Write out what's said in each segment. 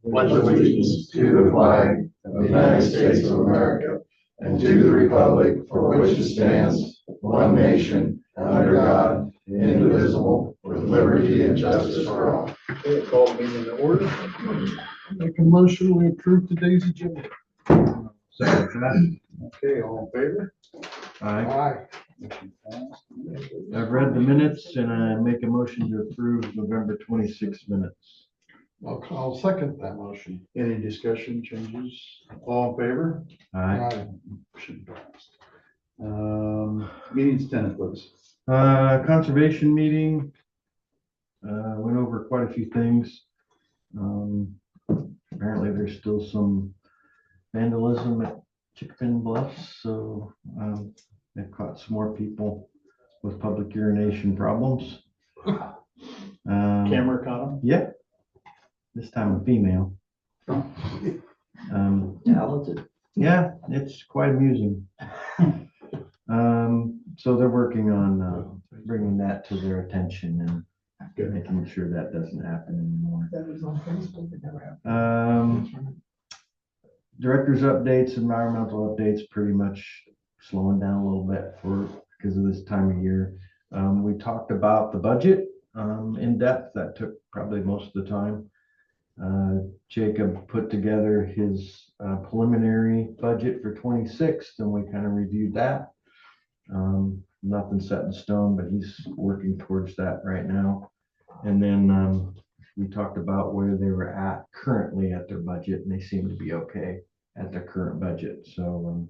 pledge allegiance to the flag of the United States of America and to the republic for which it stands, one nation, under God, indivisible, with liberty and justice for all. Okay, call meeting to order. Make a motion, we approve today's agenda. Second. Okay, all in favor? Aye. Motion passed. I've read the minutes and I make a motion to approve November 26 minutes. I'll second that motion. Any discussion, changes? All in favor? Aye. Motion passed. Meeting's 10, please. Conservation meeting, went over quite a few things. Apparently there's still some vandalism at Chicken Bluffs, so they've caught some more people with public urination problems. Camera caught him? Yeah, this time a female. Talented. Yeah, it's quite amusing. So they're working on bringing that to their attention and Good. making sure that doesn't happen anymore. That was on Facebook, it never happened. Director's updates, environmental updates, pretty much slowing down a little bit because of this time of year. We talked about the budget in depth. That took probably most of the time. Jacob put together his preliminary budget for 26, and we kind of reviewed that. Nothing set in stone, but he's working towards that right now. And then we talked about where they were at currently at their budget, and they seem to be okay at their current budget. So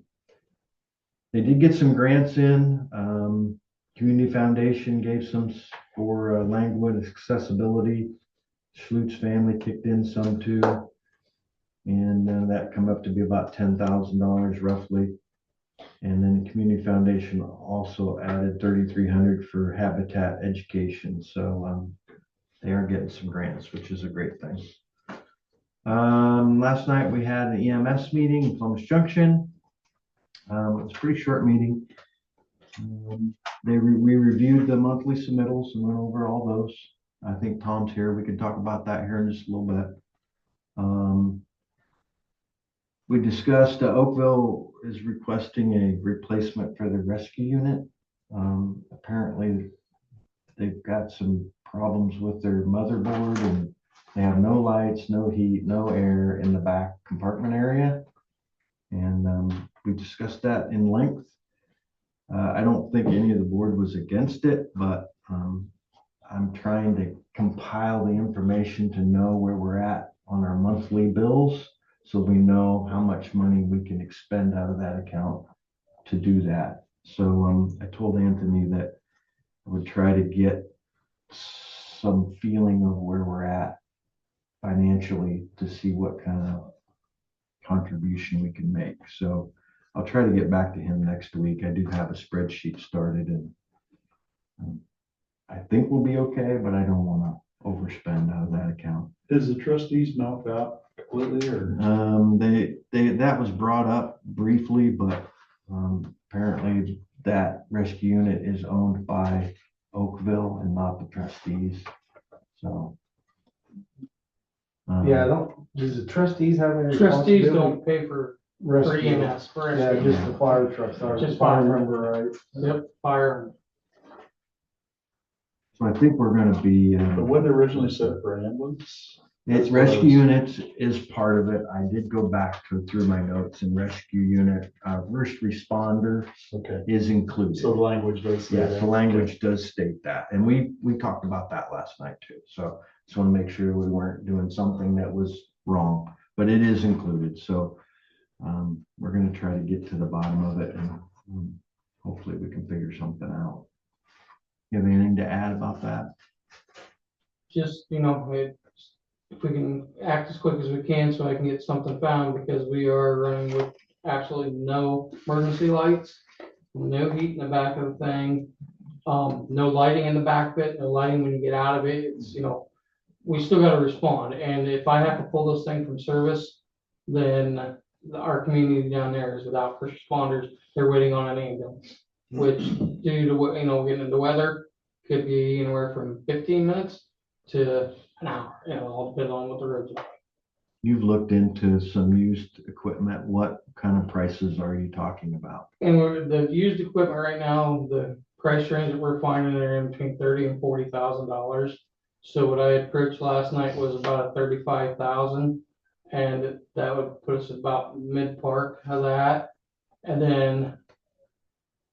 they did get some grants in. Community Foundation gave some for Langwood accessibility. Schlutz family kicked in some too, and that come up to be about $10,000 roughly. And then the Community Foundation also added $3,300 for habitat education. So they are getting some grants, which is a great thing. Last night we had an EMS meeting in Plymouth Junction. It was a pretty short meeting. We reviewed the monthly submittals and went over all those. I think Tom's here. We can talk about that here in just a little bit. We discussed Oakville is requesting a replacement for the rescue unit. Apparently they've got some problems with their motherboard and they have no lights, no heat, no air in the back compartment area. And we discussed that in length. I don't think any of the board was against it, but I'm trying to compile the information to know where we're at on our monthly bills, so we know how much money we can expend out of that account to do that. So I told Anthony that I would try to get some feeling of where we're at financially to see what kind of contribution we can make. So I'll try to get back to him next week. I do have a spreadsheet started, and I think we'll be okay, but I don't want to overspend out of that account. Is the trustees knocked out completely, or? That was brought up briefly, but apparently that rescue unit is owned by Oakville and not the trustees. So Does the trustees have any? Trustees don't pay for Rescue. EMS, for Yeah, rescue. just the fire trucks. Just If I fire. remember right. Yep, fire. So I think we're going to be. But when they originally set for ambulance? It's rescue units is part of it. I did go back through my notes, and rescue unit, first responder Okay. is included. So the language does say Yes, that. the language does state that, and we talked about that last night too. So just want to make sure we weren't doing something that was wrong, but it is included. So we're going to try to get to the bottom of it, and hopefully we can figure something out. You have anything to add about that? Just, if we can act as quick as we can so I can get something found, because we are running with absolutely no emergency lights, no heat in the back of the thing, no lighting in the back of it, no lighting when you get out of it. It's, we still got to respond. And if I have to pull this thing from service, then our community down there is without first responders. They're waiting on an ambulance, which due to, getting into weather, could be anywhere from 15 minutes to an hour. All depends on what the roads are like. You've looked into some used equipment. What kind of prices are you talking about? And the used equipment right now, the price range that we're finding are in between $30,000 and $40,000. So what I had approached last night was about a 35,000, and that would put us about mid-park of that. And then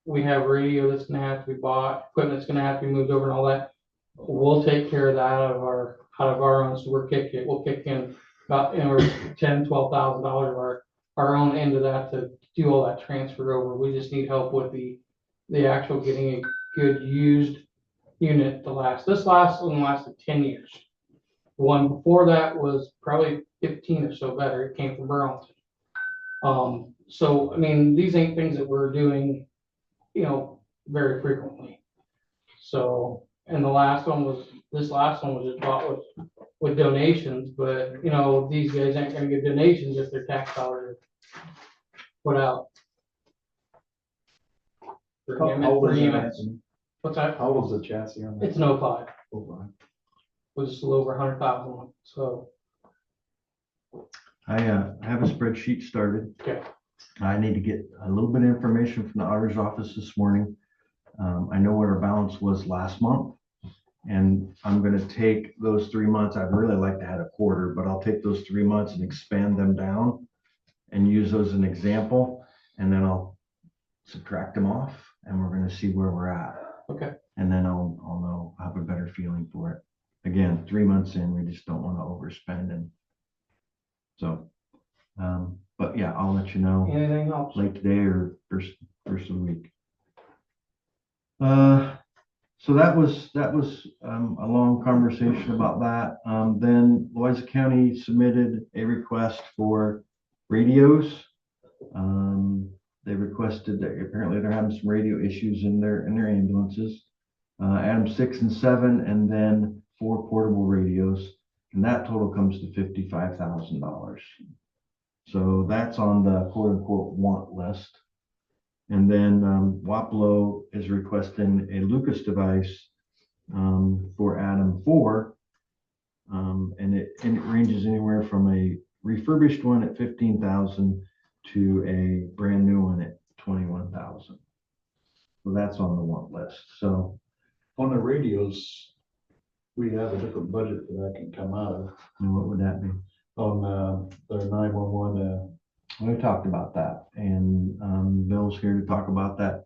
we have radio that's gonna have to be bought, equipment that's gonna have to be moved over and all that. We'll take care of that out of our own, so we'll kick in about, $10,000-12,000 of our own end of that to do all that transfer over. We just need help with the actual getting a good used unit to last. This last one lasted 10 years. The one before that was probably 15 or so better. It came from Burlington. So, I mean, these ain't things that we're doing, very frequently. So, and this last one was just bought with donations, but, these guys aren't gonna get donations if their tax dollars are put out. For How old is EMS. it, Anthony? What's that? How old is the chassis on that? It's an 05, Oh, was just a little over 100,000, so. I have a spreadsheet started. Okay. I need to get a little bit of information from the auditor's office this morning. I know what our balance was last month. And I'm gonna take those 3 months. I'd really like to have a quarter, but I'll take those 3 months and expand them down and use those as an example. And then I'll subtract them off and we're gonna see where we're at. Okay. And then I'll know, have a better feeling for it. Again, 3 months in, we just don't want to overspend and so, but yeah, I'll let you know Anything else? late today or first of the week. So that was a long conversation about that. Then Louisa County submitted a request for radios. They requested that apparently they're having some radio issues in their ambulances. Adam 6 and 7, and then 4 portable radios, and that total comes to $55,000. So that's on the quote unquote want list. And then Wapello is requesting a Lucas device for Adam 4. And it ranges anywhere from a refurbished one at $15,000 to a brand new one at $21,000. So that's on the want list. So on the radios, we have a different budget that can come out of. and what would that be? On the 911, We talked about that, and Bill's here to talk about that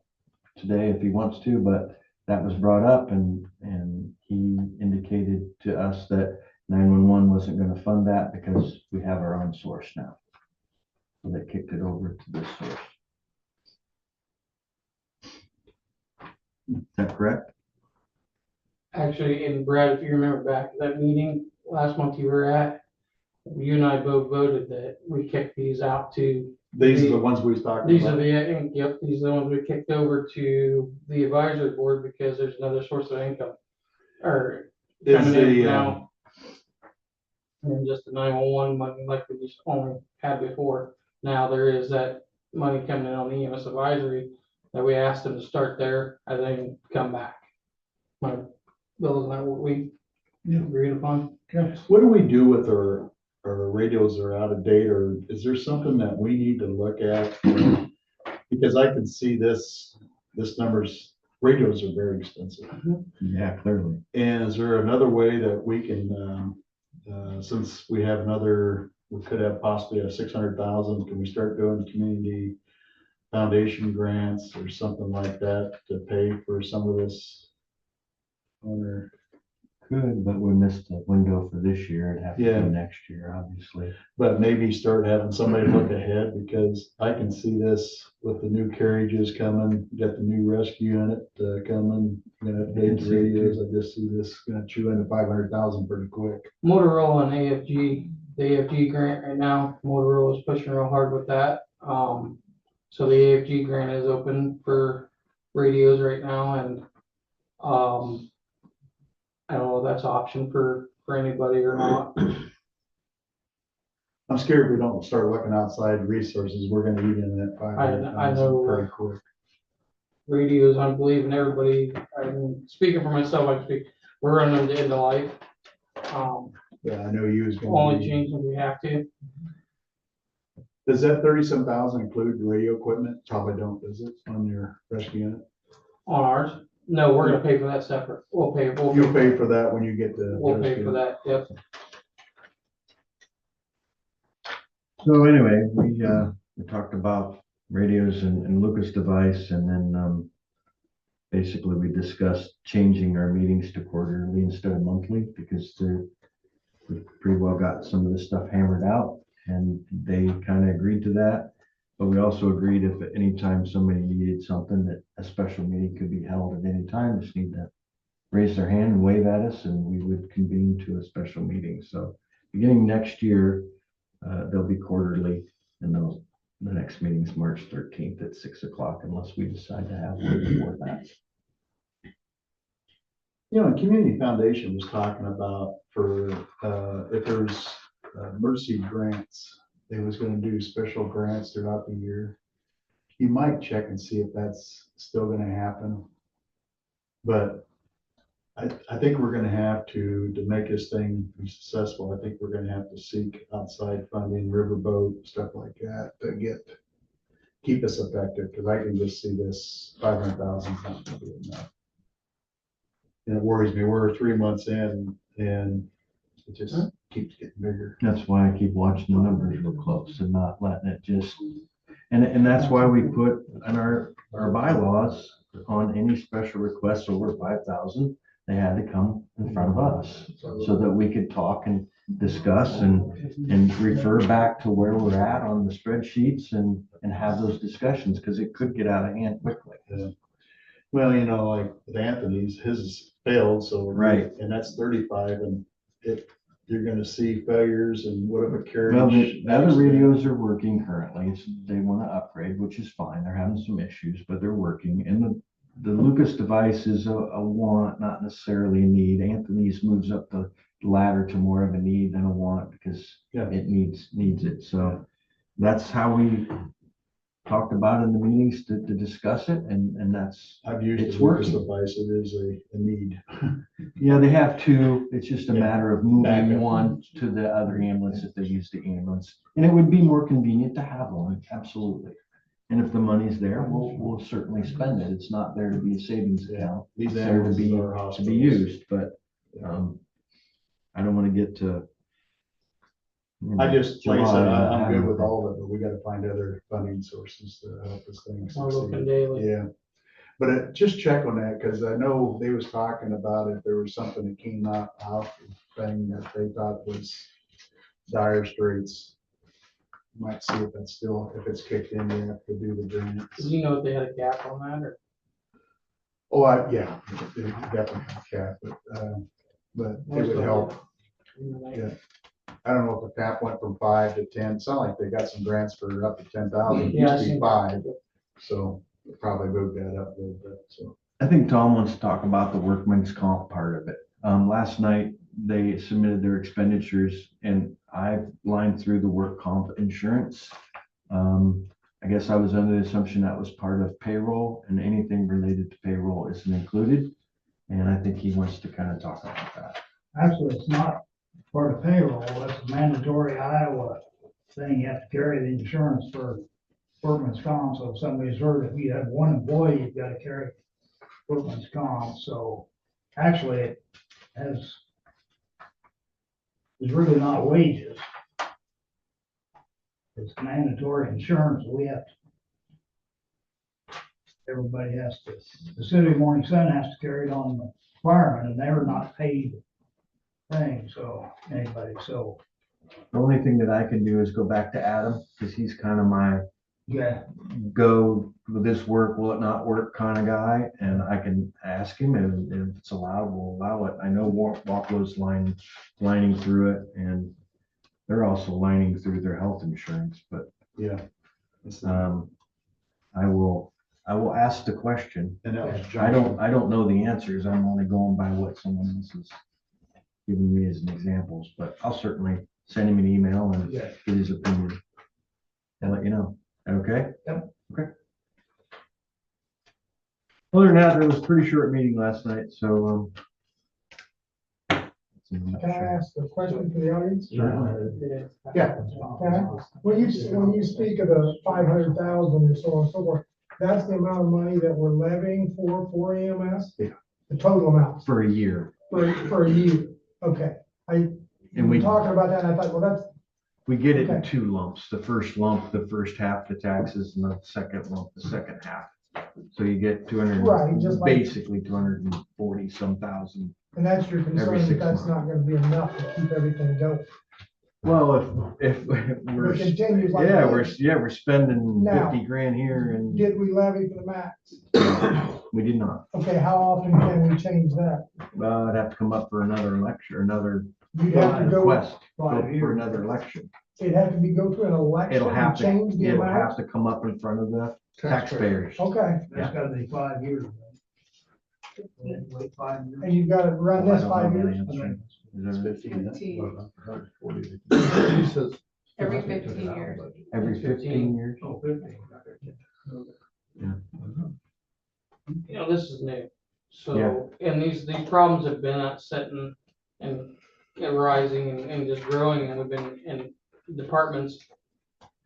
today if he wants to, but that was brought up and he indicated to us that 911 wasn't going to fund that because we have our own source now. So they kicked it over to this source. Is that correct? Actually, and Brad, if you remember back to that meeting last month you were at, you and I both voted that we kicked these out to. these are the ones we was talking These are about. these are the ones we kicked over to the advisory board because there's another source of income. Or Is coming in the, now. And just the 911 money like we just only had before. Now there is that money coming in on the EMS advisory that we asked them to start there and then come back. My Bill, is that what we agreed upon? what do we do with our radios that are out of date, or is there something that we need to look at? Because I can see this numbers, radios are very expensive. Yeah, clearly. And is there another way that we can, since we have we could have possibly a 600,000, can we start doing community foundation grants or something like that to pay for some of this? Or, Could, but we missed the window for this year. It'd have to Yeah. be next year, obviously. but maybe start having somebody look ahead, because I can see this with the new carriages coming, got the new rescue unit coming, gonna update the radios. I just see this gonna chew into 500,000 pretty quick. Motorola and AFG, the AFG grant right now, Motorola is pushing real hard with that. So the AFG grant is open for radios right now and, I don't know if that's an option for anybody or not. I'm scared we don't start looking outside resources, we're gonna eat in that I know. 500,000 pretty quick. Radios, I believe in everybody, I'm speaking for myself, I speak, we're running them to end of life. Yeah, I know you was only going to. change if we have to. Does that 30-some thousand include radio equipment? Probably don't, does it, on your rescue unit? On ours? No, we're gonna pay for that separate. You'll pay for that when you get the. We'll pay rescue. for that, yep. So anyway, we talked about radios and Lucas device, and then, basically we discussed changing our meetings to quarterly instead of monthly, because we've pretty well got some of this stuff hammered out, and they kind of agreed to that. But we also agreed if at any time somebody needed something, that a special meeting could be held at any time, just need to raise their hand and wave at us, and we would convene to a special meeting. So beginning next year, they'll be quarterly, and the next meeting's March 13th at 6 o'clock, unless we decide to have one before that. You know, Community Foundation was talking about for, if there's emergency grants, they was gonna do special grants throughout the year. You might check and see if that's still gonna happen. But I think we're gonna have to make this thing be successful, I think we're gonna have to seek outside funding, riverboat, stuff like that, to keep us effective, because I can just see this 500,000 is not gonna be enough. And it worries me, we're 3 months in, and it just keeps getting bigger. That's why I keep watching the numbers real close and not letting it just, and that's why we put in our bylaws, on any special requests over 5,000, they had to come in front of us, so that we could talk and discuss and refer back to where we're at on the spreadsheets and have those discussions, because it could get out of hand quickly. Yeah. Well, you know, like with Anthony's, his failed, so. Right. And that's 35, and you're gonna see failures, and what if a carriage. Well, the other radios are working currently, so they want to upgrade, which is fine, they're having some issues, but they're working, and the Lucas device is a want, not necessarily a need. Anthony's moves up the ladder to more of a need than a want, because Yeah. it needs it, so that's how we talked about in the meetings to discuss it, and that's, I've used it's the Lucas working. device, it is a need. Yeah, they have two, it's just a Yeah. matter of moving Backup. one to the other ambulance if they use the ambulance. And it would be more convenient to have one, absolutely. And if the money's there, we'll certainly spend it. It's not there to be a savings account. These It's there to ambulances be, are to be hospitals. used, but, I don't want to get to. I just, like I said, July, I'm good with all of it, but we gotta find other funding sources to help this thing We're looking succeed. daily. Yeah, but just check on that, because I know they was talking about if there was something that came out the thing that they thought was dire straits. Might see if that's still, if it's kicked in, you have to do the grants. Do you know if they had a cap on that, or? Oh, yeah, they definitely have cap, but it would help. Yeah. I don't know if the cap went from 5 to 10. It's not like they got some grants for up to 10,000. It Yeah, I used to be seen 5, so it probably moved that up a little bit. So I think Tom wants to talk about the workman's comp part of it. Last night, they submitted their expenditures, and I lined through the work comp insurance. I guess I was under the assumption that was part of payroll, and anything related to payroll isn't included. And I think he wants to kind of talk about that. Actually, it's not part of payroll, it's a mandatory Iowa thing, you have to carry the insurance for workman's comp, so if somebody's hurt, if you have one employee, you've got to carry workman's comp, so actually it has, it's really not wages. It's mandatory insurance, we have to, everybody has to, the City of Morning Sun has to carry it on the firemen, and they're not paid thing, so, anybody, so, The only thing that I can do is go back to Adam, because he's kind of my yeah. go, will this work, will it not work kind of guy, and I can ask him, and if it's allowed, we'll allow it. I know Walklow's lining through it, and they're also lining through their health insurance, but yeah. I will ask the question. And that was I Johnson. don't know the answers. I'm only going by what someone else is giving me as an examples, but I'll certainly send him an email and Yeah. get his opinion and let you know. Okay? Yep. Okay. Other than that, it was a pretty short meeting last night, so that's I'm not Can I sure. ask a question for the audience? Yeah. Okay. When you speak of the 500,000 or so on and so forth, that's the amount of money that we're levying for EMS? Yeah. The total amount For a year. for a year? Okay. And We were talking about that and I thought, well, that's, we get it in Okay. 2 lumps. The first lump, the first half, the taxes, and the second lump, the second half. So you get 200, Right, just like- basically 240 some thousand. and that's your Every concern, that 6 that's not gonna be enough to keep everything going. Well, if If we're, it continues like yeah, this, we're spending Now, 50 grand here and did we levy for the max? we did not. Okay, how often can we change that? I'd have to come up for another election, another You'd have to go, request Five for years. another election. it'd have to be go through an election It'll have and to, change the it'll have amount? to come up in front of the taxpayers. Okay, That's gotta be 5 years. Wait 5 years. and you've got to run Well, I this don't 5 know that years? answer. Is there- 15. Every 15 years. Every 15 years? Oh, 50. You know, this is new. Yeah. So, and these problems have been sitting and rising and just growing, and we've been, and departments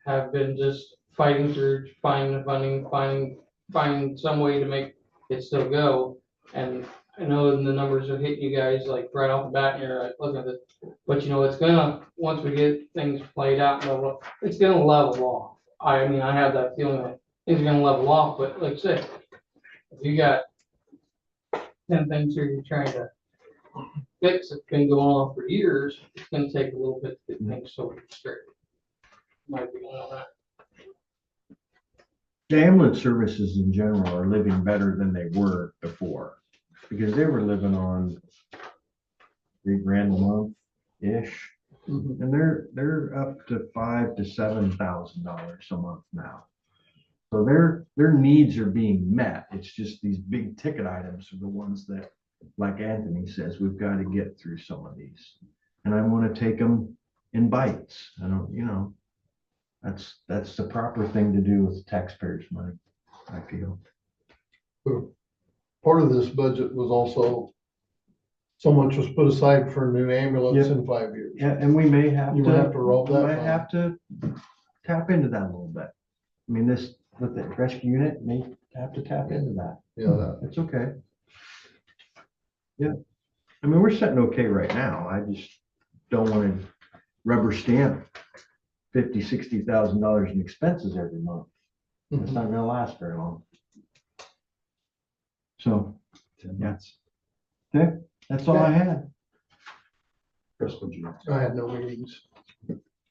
have been just fighting through, finding the funding, finding some way to make it still go. And I know the numbers are hitting you guys like right off the bat, and you're like, looking at it, but you know, it's gonna, once we get things played out, it's gonna level off. I mean, I have that feeling that things are gonna level off, but like I said, if you got 10 things here you're trying to fix, it's been going on for years, it's gonna take a little bit to get things sorted straight. Might be on that. The ambulance services in general are living better than they were before, because they were living on $3,000 a month-ish. And they're up to $5,000 to $7,000 a month now. So their needs are being met. It's just these big ticket items are the ones that, like Anthony says, we've got to get through some of these. And I want to take them in bites. I don't, you know, that's the proper thing to do with taxpayers' money, I feel. Part of this budget was also, so much was put aside for a new ambulance in 5 years. Yeah, and we may have You to. would have to roll we that might money. have to tap into that a little bit. I mean, this, with the rescue unit, may have to tap into that. Yeah, It's okay. Yeah. I mean, we're sitting okay right now. I just don't want to rubber stamp $50,000, $60,000 in expenses every month. It's not gonna last very long. So, yeah. Okay, that's all I had. Chris, would you? I had no meetings.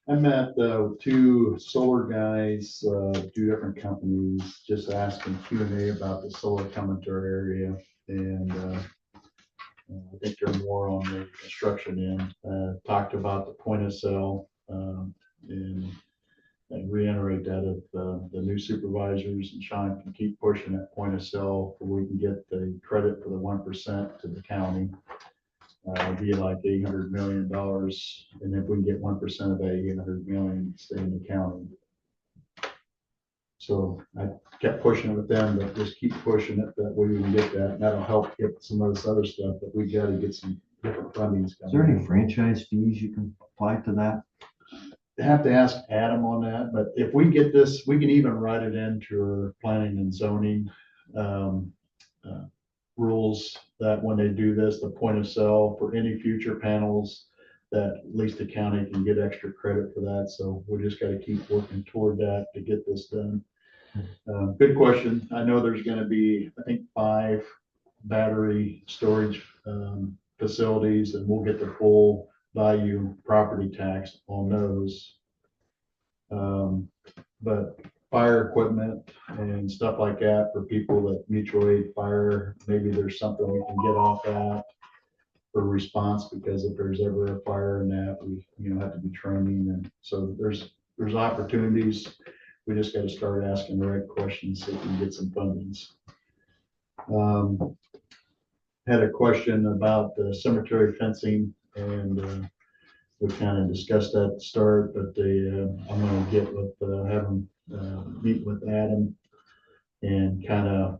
I met two solar guys, 2 different companies, just asking Q&A about the solar coming to our area. And I think they're more on the construction end. Talked about the point of sale and reiterate that if the new supervisors and Sean can keep pushing that point of sale, we can get the credit for the 1% to the county. It'd be like $800 million, and if we can get 1% of that $800 million, stay in the county. So I kept pushing it with them, but just keep pushing it, that way we can get that, and that'll help get some of this other stuff, but we gotta get some different fundings. Is there any franchise fees you can apply to that? Have to ask Adam on that, but if we get this, we can even write it into our planning and zoning rules, that when they do this, the point of sale for any future panels, that at least the county can get extra credit for that. So we just got to keep working toward that to get this done. Good question. I know there's going to be, I think, 5 battery storage facilities, and we'll get the full value property tax on those. But fire equipment and stuff like that for people that mutual aid fire, maybe there's something we can get off that for response, because if there's ever a fire in that, we have to be training. And so there's opportunities. We just got to start asking the right questions so we can get some fundings. Had a question about the cemetery fencing, and we kind of discussed that at the start, but I'm going to get with, have them meet with Adam and kind of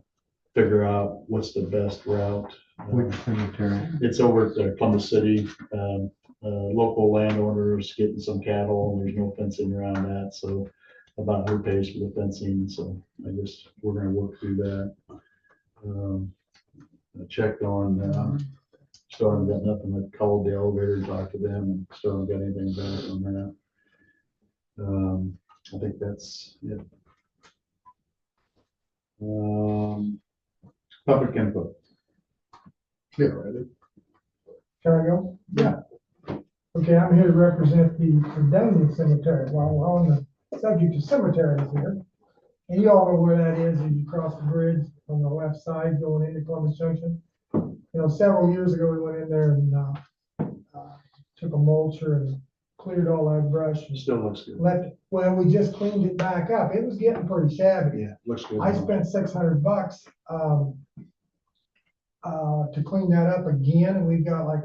figure out what's the best route. Which cemetery? It's over at Columbus City. Local landowners getting some cattle, and there's no fencing around that, so about who pays for the fencing, so I guess we're gonna work through that. I checked on, still haven't got nothing. I called the elevator, talked to them, and still haven't got anything back on that. I think that's it. Public input. Yeah, right. Can I go? Yeah. Okay, I'm here to represent the Fredonia Cemetery while we're on the subject of cemeteries here. And you all know where that is as you cross the bridge on the left side going into Columbus Junction. You know, several years ago, we went in there and took a mulcher and cleared all that brush and Still looks good. left it. Well, we just cleaned it back up. It was getting pretty shabby. Yeah, looks good. I spent $600 to clean that up again, and we've got like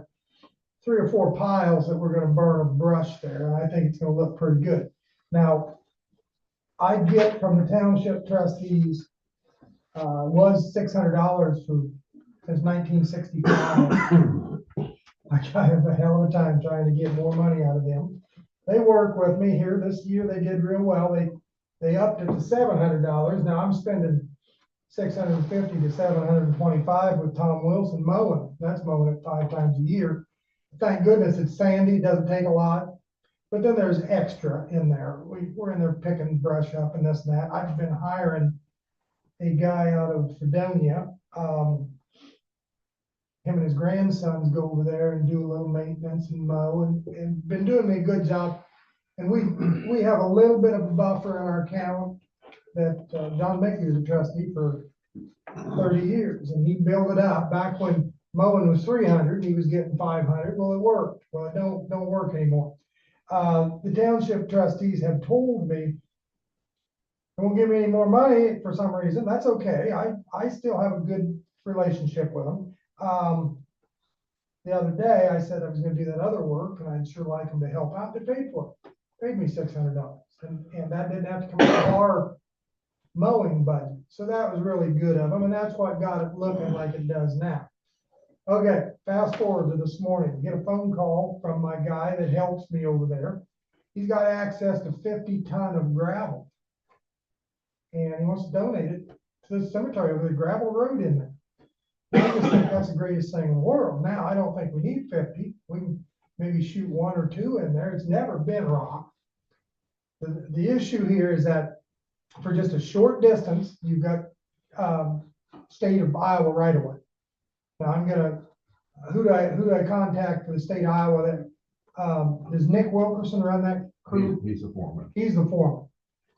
3 or 4 piles that we're gonna burn a brush there, and I think it's gonna look pretty good. Now, I get from the township trustees, was $600 since 1965. I have a hell of a time trying to get more money out of them. They work with me here. This year they did real well. They upped it to $700. Now I'm spending $650 to $725 with Tom Wilson mowing. That's mowing it 5 times a year. Thank goodness it's sandy. It doesn't take a lot. But then there's extra in there. We're in there picking brush up and this and that. I've been hiring a guy out of Fredonia. Him and his grandsons go over there and do a little maintenance and mow and been doing me a good job. And we have a little bit of a buffer in our account that John Mickey was a trustee for 30 years, and he built it up. Back when mowing was 300, he was getting 500. Well, it worked. Well, it don't work anymore. The township trustees have told me they won't give me any more money for some reason. That's okay. I still have a good relationship with them. The other day I said I was going to do that other work, and I'd sure like them to help out. They paid for it. Paid me $600, and that didn't have to come out of our mowing budget. So that was really good of them, and that's what got it looking like it does now. Okay, fast forward to this morning, get a phone call from my guy that helps me over there. He's got access to 50 ton of gravel, and he wants to donate it to the cemetery with a gravel road in there. I just think that's the greatest thing in the world. Now, I don't think we need 50. We can maybe shoot 1 or 2 in there. It's never been rock. The issue here is that for just a short distance, you've got state of Iowa right away. Now I'm gonna, who do I contact for the state of Iowa? That does Nick Wilkerson run that crew? He's the foreman. He's the foreman.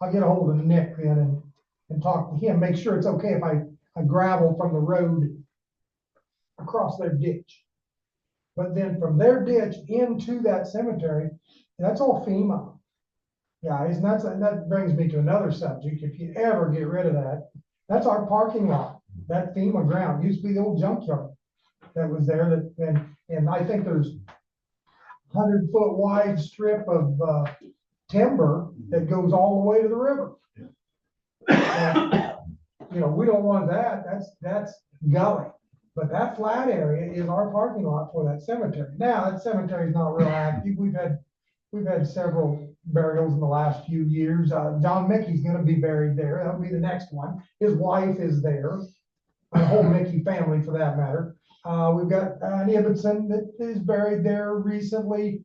I'll get a hold of Nick then and talk to him, make sure it's okay if I gravel from the road across their ditch. But then from their ditch into that cemetery, that's all FEMA. Guys, and that brings me to another subject. If you ever get rid of that, that's our parking lot. That FEMA ground used to be the old junkyard that was there. And I think there's 100-foot wide strip of timber that goes all the way to the river. And, you know, we don't want that. That's gully. But that flat area is our parking lot for that cemetery. Now that cemetery is not real active. We've had several burials in the last few years. John Mickey's going to be buried there. That'll be the next one. His wife is there. The whole Mickey family, for that matter. We've got an Ibbotson that is buried there recently.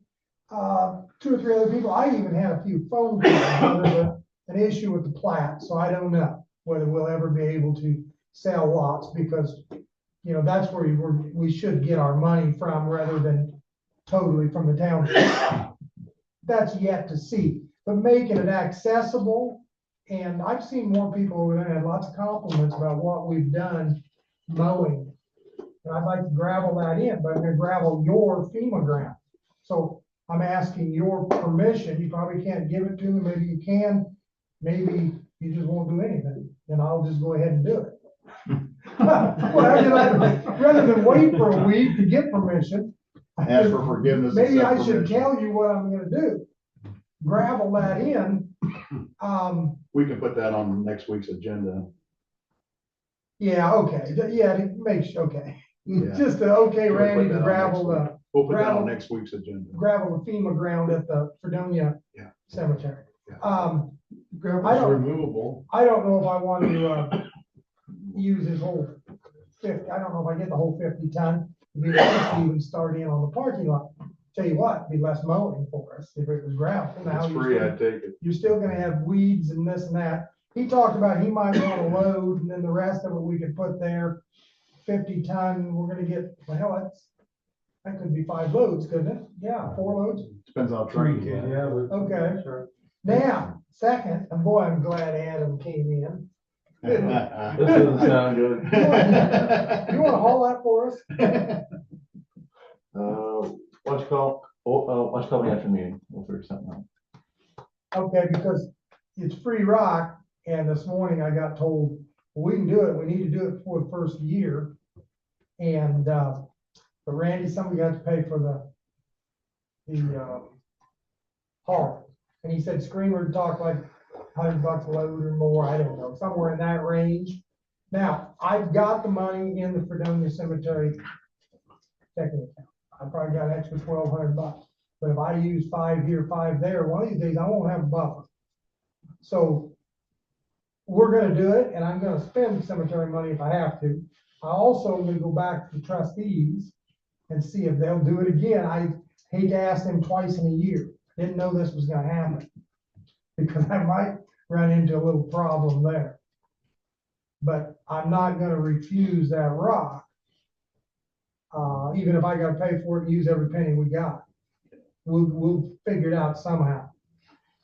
2 or 3 other people. I even had a few phone calls. There's an issue with the plat, so I don't know whether we'll ever be able to sell lots, because you know that's where we should get our money from rather than totally from the township. That's yet to see, but making it accessible. And I've seen more people over there had lots of compliments about what we've done mowing. And I'd like to gravel that in, but I'm going to gravel your FEMA ground. So I'm asking your permission. You probably can't give it to me. Maybe you can. Maybe you just won't do anything. Then I'll just go ahead and do it. Well, rather than wait for a week to get permission. Ask for forgiveness. Maybe I should tell you what I'm going to do. Gravel that in. We can put that on next week's agenda. Yeah, okay, yeah, to make sure, okay. Yeah. Just to, okay, Can we put Randy, that to on gravel next the, We'll put that gravel- on next week's agenda. gravel the FEMA ground at the Fredonia Yeah. Cemetery. Yeah. I Gravel's don't- removable. I don't know if I want to, use his whole 50, I don't know if I get the whole 50 ton. It'd be nice to even start in on the parking lot. Tell you what, it'd be less mowing for us if it was gravel. Now It's you're free, still- I'd take it. You're still gonna have weeds and this and that. He talked about he might want to load and then the rest of it we could put there. 50 ton, we're gonna get, well, that could be 5 loads, couldn't it? Yeah, 4 loads. Depends on trucking. Yeah, but. Okay. Sure. Now, second, and boy, I'm glad Adam came in. This doesn't sound good. You wanna haul that for us? Why don't you call me after meeting, we'll figure something out. Okay, because it's free rock, and this morning I got told, we can do it, we need to do it for the first year. And, but Randy, somebody got to pay for the haul. And he said Screamer talked like $100 a load or more, I don't know, somewhere in that range. Now, I've got the money in the Fredonia Cemetery checking account. I probably got an extra $1,200. But if I use 5 here, 5 there, one of these days I won't have a buffer. So we're gonna do it, and I'm gonna spend cemetery money if I have to. I also am gonna go back to the trustees and see if they'll do it again. I hate to ask them twice in a year. Didn't know this was gonna happen. Because I might run into a little problem there. But I'm not gonna refuse that rock. Even if I gotta pay for it and use every penny we got. We'll figure it out somehow.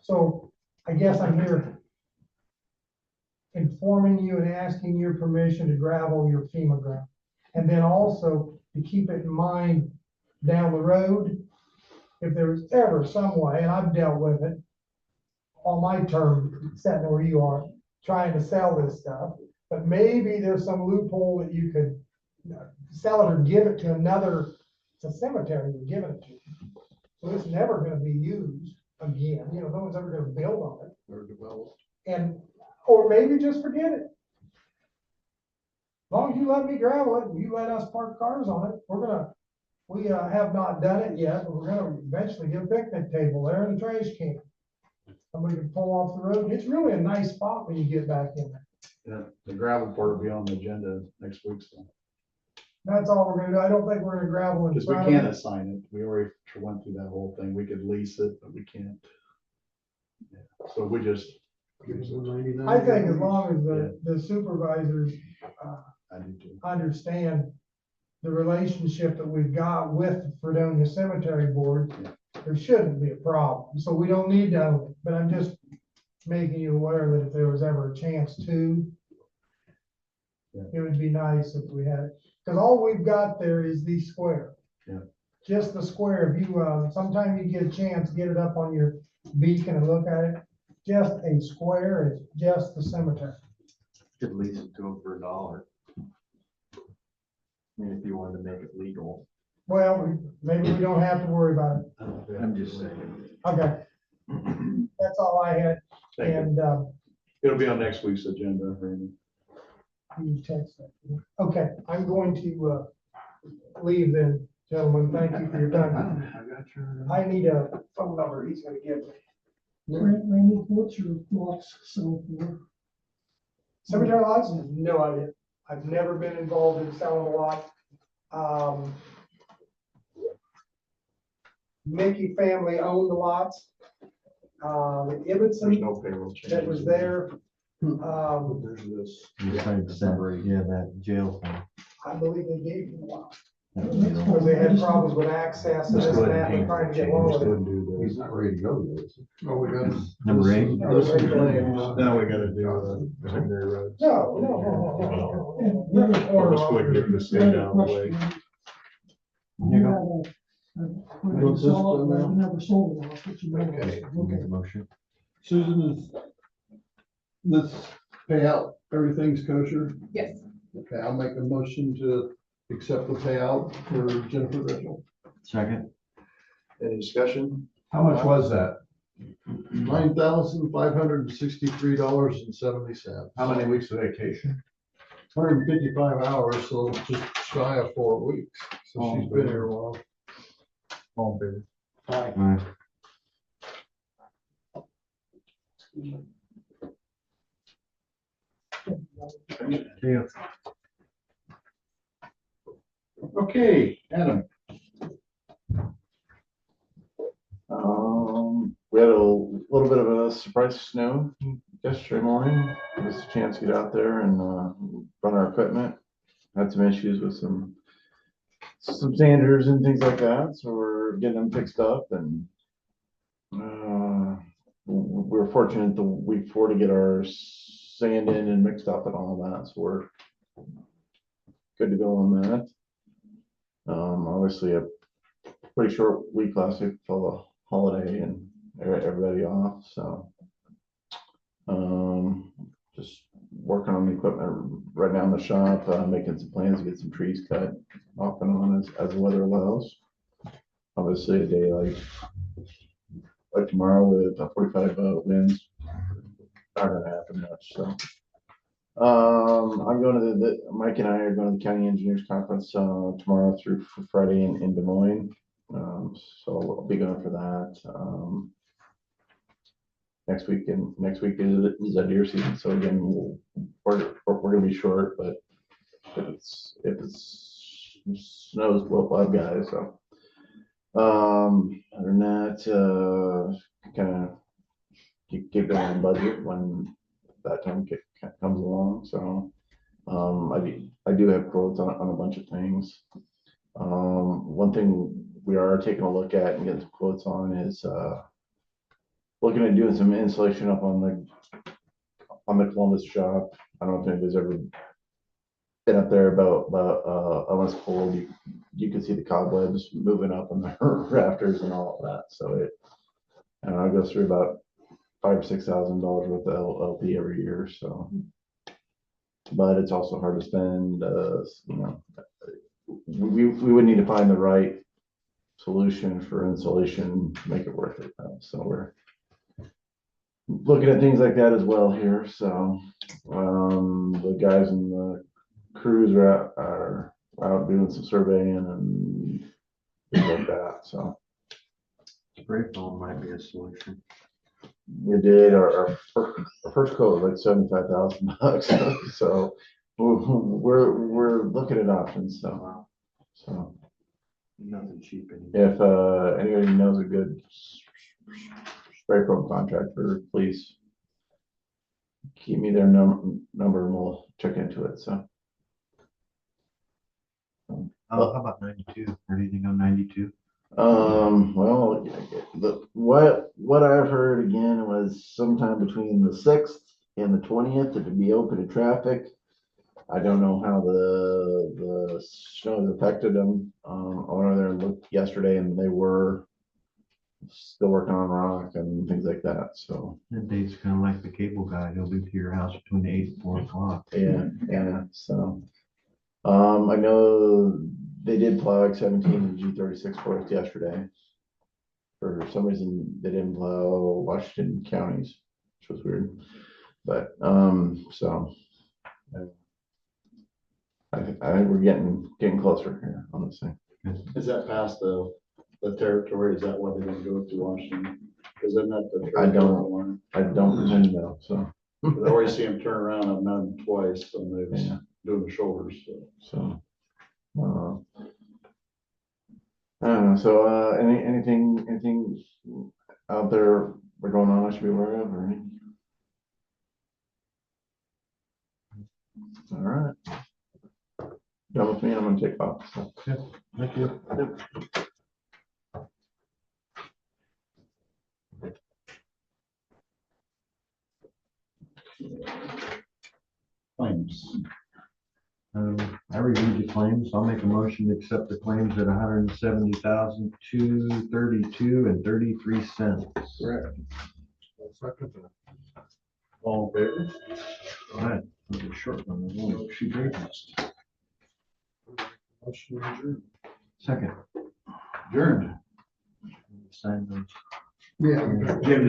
So I guess I'm here informing you and asking your permission to gravel your FEMA ground. And then also to keep it in mind down the road, if there's ever some way, and I've dealt with it on my term, sitting where you are, trying to sell this stuff, but maybe there's some loophole that you could sell it or give it to another, it's a cemetery you're giving it to. So it's never gonna be used again, no one's ever gonna build on it. Or developed. And, or maybe just forget it. As long as you let me gravel it, and you let us park cars on it, we have not done it yet, but we're gonna eventually get a picnic table there and a trash can. Somebody can pull off the road. It's really a nice spot when you get back in there. Yeah, the gravel part will be on the agenda next week, so. That's all we're gonna do. I don't think we're gonna gravel in Because we front of can't it. assign it. We already went through that whole thing. We could lease it, but we can't. Yeah, so we just. I think as long as the supervisors, I do too. understand the relationship that we've got with the Fredonia Cemetery Board, there shouldn't be a problem. So we don't need to own it, but I'm just making you aware that if there was ever a chance to, it would be nice if we had it. Because all we've got there is the square. Yeah. Just the square. If you, sometime you get a chance, get it up on your beacon and look at it. Just a square, it's just the cemetery. Could lease it to them for $1. I mean, if you wanted to make it legal. Well, maybe we don't have to worry about it. I'm just saying. Okay. That's all I had. Thank you. And, It'll be on next week's agenda, Randy. you text that. Okay, I'm going to, leave then, gentlemen. Thank you for your time. I need a phone number he's gonna give me. Randy, what's your lots sell for? Cemetery lots? No idea. I've never been involved in selling a lot. Mickey family owned the lots. The There's Ibbotson no payroll change. that was there, There's this. That jail thing. I believe they gave him a lot. That was Because the- they had problems with access and this and that, and trying to get along with it. Wouldn't do He's this. not ready to go to this. Oh, we got. Number 8. This is claims. Now we gotta do secondary roads. No. Yeah. Let's go ahead and get this thing out of the way. You had when you What's this saw it, one now? you never sold it, off, but you know. Okay. Make a motion. Susan, is this payout, everything's kosher? Yes. Okay, I'll make a motion to accept the payout for Jennifer Mitchell. Second. Any discussion? How much was that? $9,563.70. How many weeks of vacation? 155 hours, so just shy of 4 weeks. So she's been here a while. All in favor? Aye. Yeah. Okay, Adam. We had a little bit of a surprise snow yesterday morning. Give us a chance to get out there and run our equipment. Had some issues with some sanders and things like that, so we're getting them fixed up. And we were fortunate the week before to get our sand in and mixed up and all that, so we're good to go on that. Obviously a pretty short week last week for the holiday and everybody off, so just working on the equipment right now in the shop, making some plans to get some trees cut off and on as the weather allows. Obviously a day like tomorrow with 45 winds not gonna happen much, so I'm going to Mike and I are going to the county engineers conference tomorrow through Friday in Des Moines. So I'll be going for that. Next week is a deer season, so again we're gonna be short, but if it's snows, we'll have guys. So other than that, kind of keep it on budget when that time comes along. So I do have quotes on a bunch of things. One thing we are taking a look at and getting some quotes on is looking at doing some insulation up on the Columbus shop. I don't know if anybody's ever been up there, about unless cold, you can see the cobwebs moving up on the rafters and all of that. So it goes through about $5,000 or $6,000 worth of LP every year. So, but it's also hard to spend. We would need to find the right solution for insulation to make it worth it. So we're looking at things like that as well here. So the guys in the crews are out doing some surveying and things like that. So Spray foam might be a solution. we did our first coat was like $75,000. So we're looking at options. So Nothing cheap anymore. if anybody knows a good spray foam contractor, please keep me their number and we'll check into it. So How about 92? Or anything on 92? well, what I've heard again was sometime between the 6th and the 20th it would be open to traffic. I don't know how the snow has affected them. I went over there and looked yesterday and they were still working on rock and things like that. So That date's kind of like the cable guy. He'll be to your house between 8 and 4 o'clock. yeah. So I know they did plow X17 and G36 for us yesterday. For some reason they didn't plow Washington counties, which was weird. But so I think we're getting closer here, honestly. Is that past the territory? Is that why they didn't go to Washington? Because isn't that the I territorial line? don't pretend to know. So I always see them turn around. I've known them twice when they was yeah. doing the shoulders. So I don't know. So anything out there we're going on I should be aware of or anything? All right. Done with me. I'm gonna take off. So. Thank you. Claims. I reviewed the claims. I'll make a motion to accept the claims at $170,232.33. Correct. Second. All in favor? All right, that's a short one. Oh, she gave us. Motion adjourned. Second. Adjourned. Sign those. Yeah. Jim,